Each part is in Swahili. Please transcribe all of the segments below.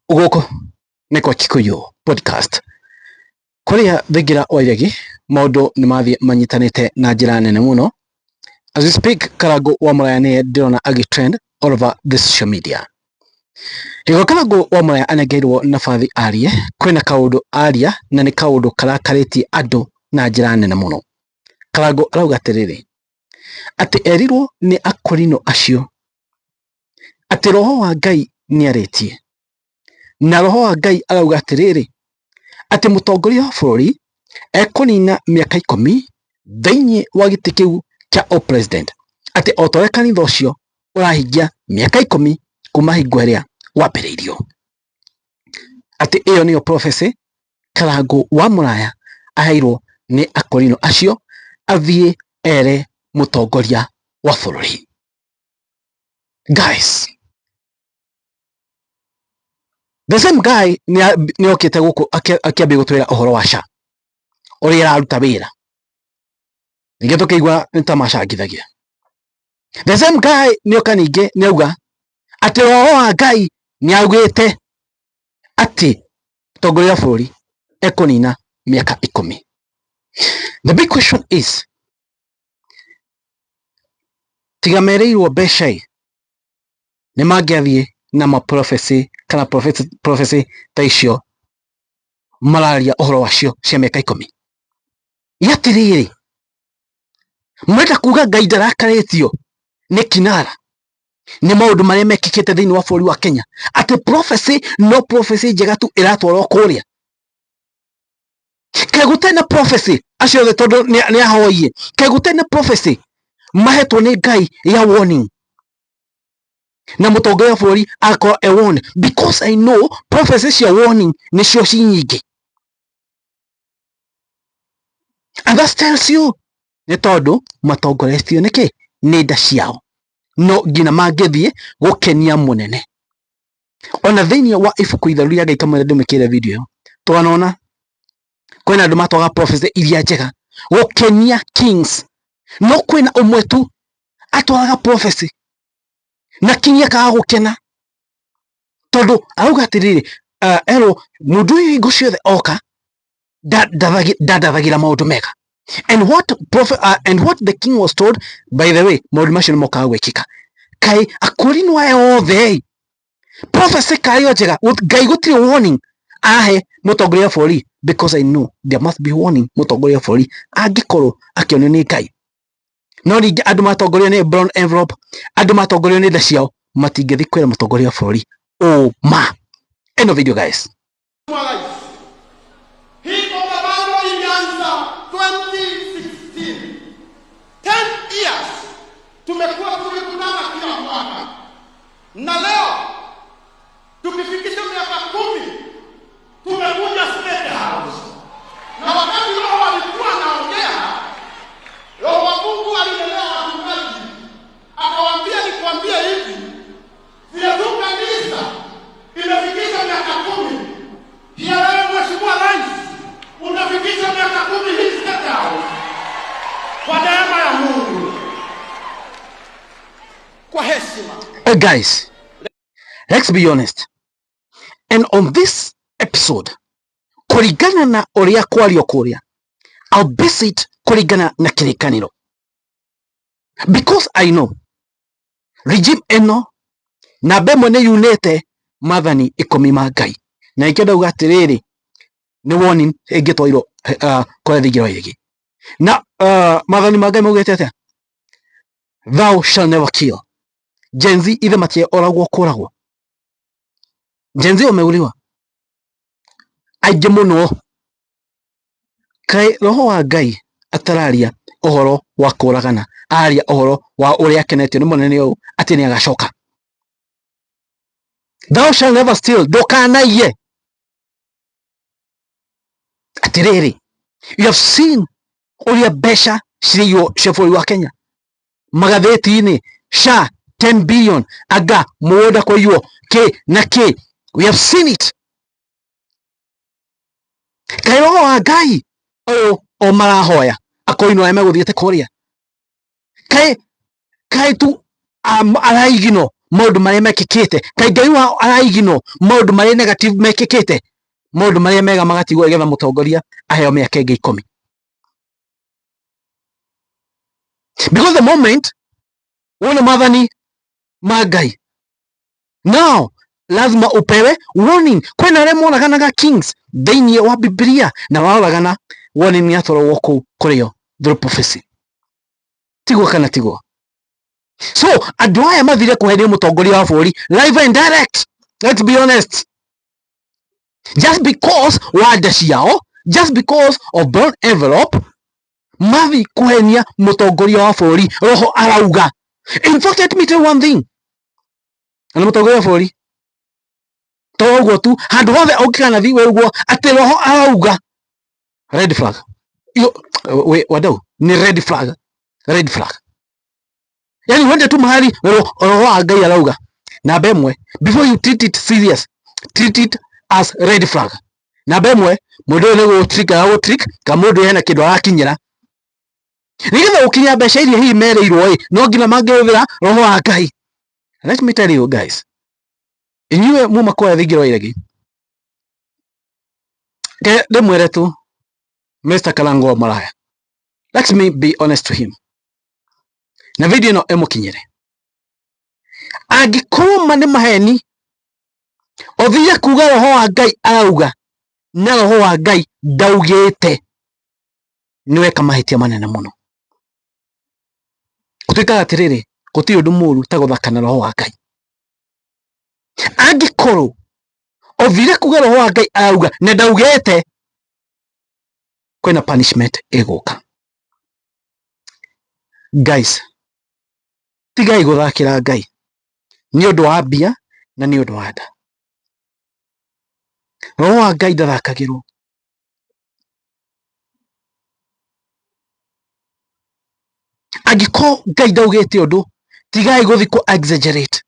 Ugoko niko Kikuyu podcast kuria thingira wairegi maundu ni mathie manyitanite na njira nene muno. As we speak, Karangu wa Muraya ni ndirona agitrend all over the social media. Higo Karangu wa Muraya anengeirwo nabathi arie kwina kaundu aria na ni kaundu karakaritie andu na njira nene muno. Karangu arauga atiriri ati erirwo ni Akurinu acio ati roho wa Ngai ni aritie na roho wa Ngai arauga atiriri ati mutongoria wa bururi ekunina miaka 10 thĩinĩ wa gĩtĩ kĩu kĩa president, ati otore kanitha ũcio ũrahingia miaka 10 kuma hingo ĩrĩa wambĩrĩirio. Ati iyo niyo prophecy Karangu wa Muraya aheirwo ni Akurinu acio athie ere mutongoria wa bururi. Guys, the same guy ni okite guku akiambia gutwira uhoro wa SHA uri iraruta wira ninge tukiigua nitamacangithagia. The same guy ni oka ninge ni auga ati roho wa Ngai ni augite ati mutongoria wa bururi ekunina miaka 10. The big question is, tiga mereirwo mbeca ni mangiathie na ma prophecy kana prophecy ta icio mararia uhoro wacio cia miaka 10. Yatiriri mwenda kuuga Ngai ndarakaritio ni kinara ni maundu maria mekikite thiini wa bururi wa Kenya, ati prophecy no prophecy njega tu iratwarwo kuria kegutena prophecy acio tondu ni ahoie kegutena prophecy mahetwo ni Ngai ya warning na mutongoria wa bururi akwa a warning, because I know prophecies ya warning ni cio cinyingi. And that tells you ni tondu matongoretio niki ni nda ciao no ngina mangithie gukenia munene. Ona thiini wa ibuku itheru ria Ngai kamwe ndumikire video twanona kwina andu matwaga prophecy iria njega gukenia kings, no kwina umwe tu atwaraga prophecy na kinya kaga gukena tondu auga atiriri ero mundu uyu hingo ciothe oka ndathathagira maundu mega. And what the king was told, by the way, maundu macio mokaga gwikika kai Akurinu aya othe prophecy kayo njega Ngai gutiri warning ahe mutongoria wa bururi, because I know there must be warning mutongoria wa bururi angikorwo akionio ni Ngai. No ringi andu matongorio ni brown envelope, andu matongorio ni nda ciao matingithi kwira mutongoria wa bururi. Oh ma, end of video guys. Tumekuwa tukikutana kila mwaka na leo tukifikisha miaka 10 tumekuja Statehouse, na wakati Roho alikuwa anaongea, Roho wa Mungu alinelea wachungaji akawaambia nikwambie hivi, vile tu kanisa imefikisha miaka 10 pia wewe Mheshimiwa Rais unafikisha miaka 10 hii Statehouse kwa neema ya Mungu. Guys, let's be honest. And on this episode, kurigana na oria kwario kuria, I'll base it kurigana na kirikaniro. Because I know regime eno na bemo ne yunete mathani 10 ma Ngai. Na ikenda ugatiriri ni warning egitwairo kwa thigiro yegi. Na mathani ma Ngai maugete atia? Thou shall never kill. Gen Z ithe matie oragwo kuragwo. Gen Z omeuliwa aingĩ muno kai roho wa Ngai atararia ohoro wa kuragana, aria ohoro wa uria akenetio ni munene ũũ ati ni agacoka. Thou shall never steal, ndũkanaiye. Atiriri, you have seen uria mbeca cirio cia bũrũri wa Kenya magathĩti-inĩ, SHA 10 billion aga muoda kwa hiyo ke na ke, we have seen it. Kayo wa Ngai o marahoya Akurinu aya meguthiete kuria kai tu araigino maundu maria mekikite kai Ngai wa araigino maundu maria negative mekikite maundu maria mega magatigwo getha mutongoria aheo miaka ingi 10 because the moment wona mathani ma Ngai now lazima upewe warning kwena aria moraganaga kings thĩinĩ wa Biblia na waragana warning ni atwarwo kũu kũrĩo through prophecy tigwo kana tigwo. So andũ aya mathire kũheria mũtongoria wa bũrũri live and direct, let's be honest, just because wa nda ciao, just because of brown envelope mathi kuhenia mũtongoria wa bũrũri roho arauga. In fact, let me tell you one thing, ana mũtongoria wa bũrũri to ũguo tu handũ hothe ũngĩkana thi we ũguo atĩ roho arauga, red flag. We wadau ni red flag, red flag. Yani wende tu mahali roho wa Ngai arauga. Namba ĩmwe, before you treat it serious, treat it as red flag. Namba ĩmwe, mũndũ ũyũ nĩ gũ-trick ka mũndũ hena kĩndũ arakinyĩra. Nĩgetha ũkinya mbeca iria hihi merĩirwo no nginya mangĩhũthĩra roho wa Ngai. Let me tell you guys, inyuĩ muma kwa thingĩro iregi ndĩmwĩre tu Mr. Karangu wa Malaya, let me be honest to him, na video ĩno ĩmũkinyĩre. Angĩkorwo ma nĩ maheni ũthire kuga roho wa Ngai arauga na roho wa Ngai ndaugĩte, nĩweka mahĩtia manene mũno. Gũtuĩkaga atĩrĩrĩ, gũtirĩ ũndũ mũũru ta gũthaka na roho wa Ngai. Angĩkorwo ũthire kuga roho wa Ngai arauga na ndaugĩte, kwĩna punishment ĩgũka. Guys, tigai gũthakĩra Ngai nĩ ũndũ wa mbia na nĩ ũndũ wa nda. Roho wa Ngai ndathakagĩrwo. Angĩkorwo Ngai ndaugĩte ũndũ, tigai gũthi ku exaggerate.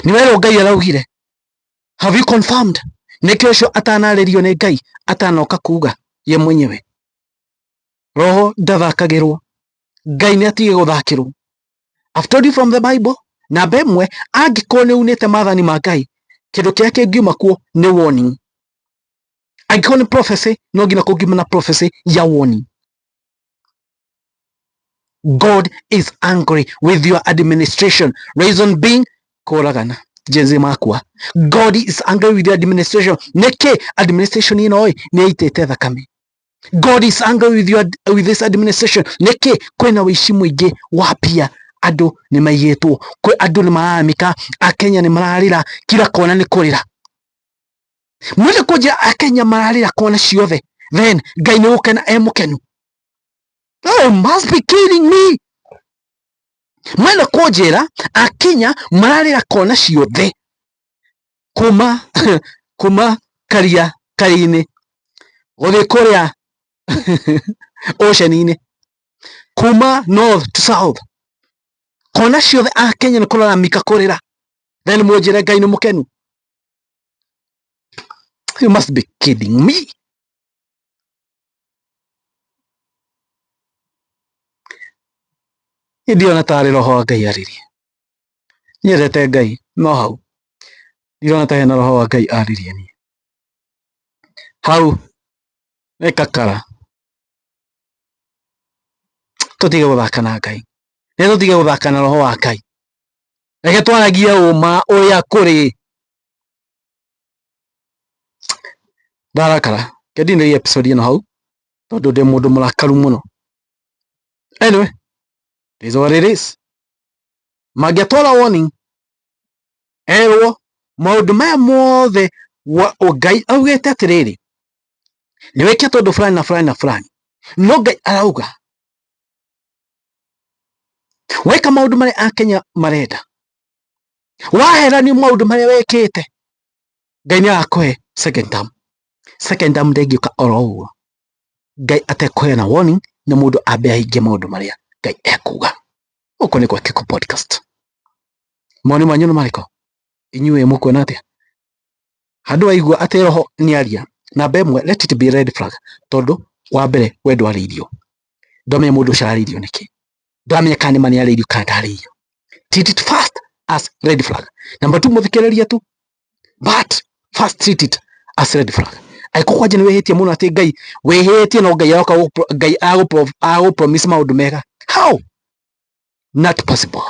Nĩ werwo Ngai araugire, have you confirmed? Nĩkĩo ũcio atanarĩrio nĩ Ngai atanoka kuga ye mwenyewe. Roho ndathakagĩrwo. Ngai nĩ atige gũthakĩrwo. I've told you from the Bible. Namba ĩmwe, angĩkorwo nĩ unĩte mathani ma Ngai, kĩndũ kĩrĩa kĩngiuma kuo nĩ warning. Angĩkorwo nĩ prophecy, no nginya kũngiuma na prophecy ya warning. God is angry with your administration. Reason being, kũragana jenzi makwa. God is angry with your administration. Nĩkĩ administration ĩno nĩ ĩitĩte thakame. God is angry with this administration. Nĩkĩ kwĩna ũici mũingĩ wa pia. Andũ nĩ maiyĩtwo, kwĩ andũ nĩ mararamĩka, Akenya nĩ mararĩra, kila kona nĩ kũrĩra. Mwende kũnjĩra Akenya mararĩra kona ciothe, then Ngai nĩ gũkena mũkenu. Oh, must be kidding me. Mwende kũnjĩra Akenya mararĩra kona ciothe, kuma karia-inĩ gũthiĩ kũrĩa ocean-inĩ, kuma north to south, kona ciothe Akenya nĩ kũraramĩka kũrĩra, then mũnjĩre Ngai nĩ mũkenu. You must be kidding me. Ndiona tarĩ roho wa Ngai aririe. Nyendete Ngai no hau ndiona ta hena roho wa Ngai aririe niĩ. Hau nĩ kakara. Tũtige gũthaka na Ngai. Nĩ tũtige gũthaka na roho wa Ngai. Reke twaragie ũma ũrĩa kũrĩ. Ndarakara. Kendinĩria episode ĩno hau tondũ ndĩ mũndũ mũrakaru mũno. Anyway, it is what it is. Mangĩatwara warning, erwo maũndũ maya mothe Ngai augĩte atĩrĩrĩ, nĩ wĩke tondũ fulani na fulani na fulani, no Ngai arauga weka maũndũ marĩa Akenya marenda, waheranio maũndũ marĩa wekĩte, Ngai nĩ agakũhe second term. Second term ndĩngĩũka oro ũguo, Ngai atekũheana warning na mũndũ ambe ahingie maũndũ marĩa Ngai ekuga. Gũkũ nĩ gwa Kiko Podcast. Mawoni manyu nĩ marĩkũ? Inyuĩ mũkuona atĩa? Handũ waigua atĩ roho nĩ aria, namba ĩmwe, let it be red flag, tondũ wa mbere we ndwarĩirio. Ndwamenya mũndũ ũcio ararĩirio nĩkĩ. Ndwamenya kana nĩ ma nĩ arĩirio kana ndarĩirio. treat it first as red flag. Number 2 muthikiriria tu, but first treat it as red flag. Aiko kwaje ni wehetie muno ati Ngai wehetie no Ngai yoka Ngai ago promise maundu mega. How? Not possible.